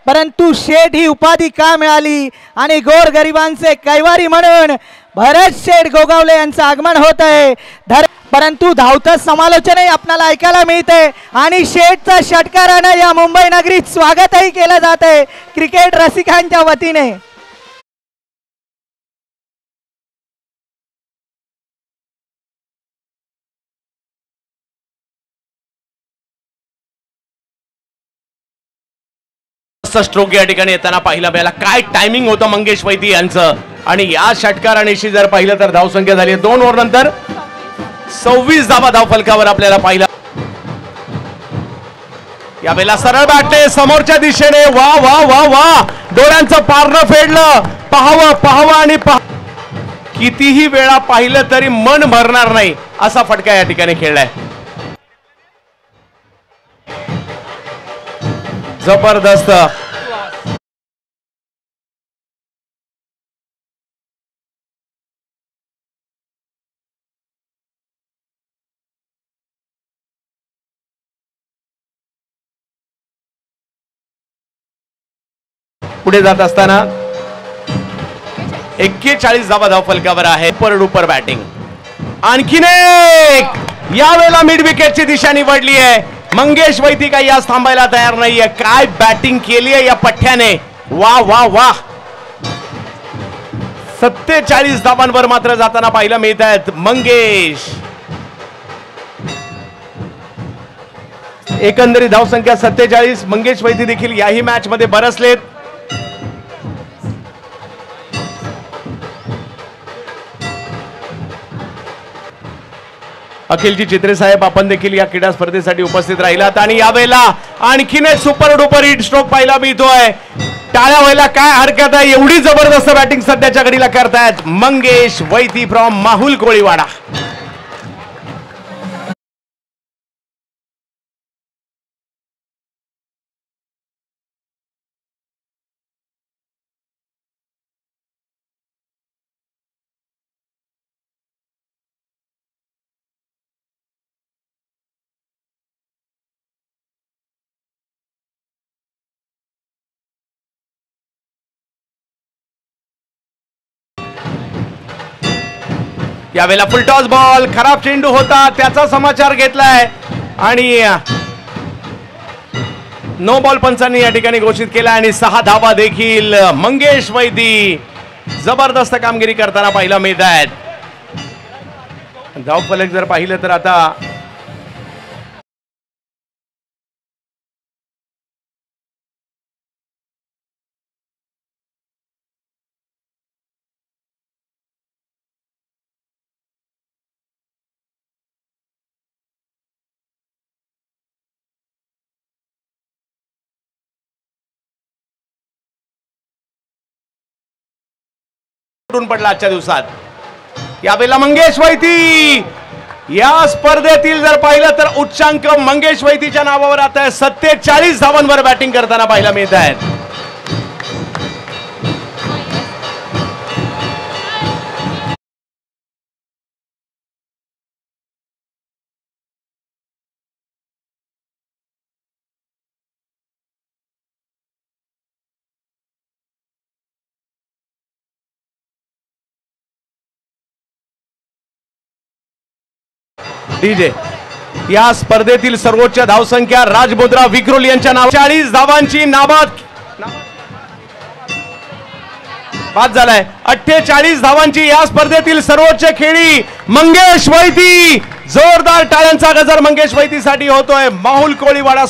परंतु शेठ ही उपाधी का मिळाली आणि गोरगरिबांचे कैवारी म्हणून भरत शेठ गोगावले यांचं आगमन होत आहे। परंतु धावतं समालोचनही आपल्याला ऐकायला मिळते आणि शेठचं षटकारानं या मुंबई नगरीत स्वागतही केलं जात आहे क्रिकेट रसिकांच्या वतीने। स्ट्रोक या ठिकाणी येताना पाहिला मिळाला। काय टायमिंग होतं मंगेश वैदी यांचं आणि या षटकारानिशी जर पाहिलं तर धावसंख्या झाली 2 ओव्हर नंतर 26 धावा धाव फलकावर आपल्याला पाहिला। यावेळेला सरळ बॅटने समोरच्या दिशेने वा वा वा वा डोळ्यांचं पारणं फेडलं। पाहावं आणि कितीही वेळा पाहिलं तरी मन भरणार नाही असा फटका या ठिकाणी खेळलाय। जबरदस्त पुढे जात असताना 41 धावा धाव फलकावर आहे। सुपर बॅटिंग आणखीन एक यावेळेला मिड विकेटची दिशा निवडली आहे। मंगेश वैदी काही आज थांबायला तयार नाहीये। काय बॅटिंग केली आहे या पठ्ठ्याने वा वा वा। 47 धावांवर मात्र जाताना पाहायला मिळत आहेत मंगेश। एकंदरीत धावसंख्या 47। मंगेश वैदी देखील याही मॅच मध्ये बरसलेत। अखिलजी चित्रे साहेब आपण देखील या क्रीडा स्पर्धेसाठी उपस्थित राहिलात आणि यावेळेला आणखीन एक सुपर डुपर हिट स्ट्रोक पाहायला मिळतोय। टाळ्या व्हायला काय हरकत आहे, एवढी जबरदस्त बॅटिंग सध्याच्या घडीला करतायत मंगेश वैदी फ्रॉम माहुल कोळीवाडा। यावेळेला फुल टॉस बॉल खराब चेंडू होता त्याचा समाचार घेतलाय आणि नो बॉल पंचांनी या ठिकाणी घोषित केला आणि 6 धावा देखील मंगेश वैदी जबरदस्त कामगिरी करताना पाहायला मिळत आहेत। धाव फलक जर पाहिलं तर आता पडला आजच्या दिवसात। यावेळेला मंगेश वैदी या स्पर्धेतील जर पाहिलं तर उच्चांक मंगेश वैदीच्या नावावर आता आहे। 47 धावांवर बॅटिंग करताना पाहायला मिळत आहेत। डीजे या स्पर्धेतील सर्वोच्च धावसंख्या राजमुद्रा विक्रोल यांच्या नावावर 40 धावांची नाबाद बाद झालाय। 48 धावांची या स्पर्धेतील सर्वोच्च खेळी मंगेश वैदी। जोरदार टाळ्यांचा गजर मंगेश वैदीसाठी होतोय माहुल कोळीवाडा।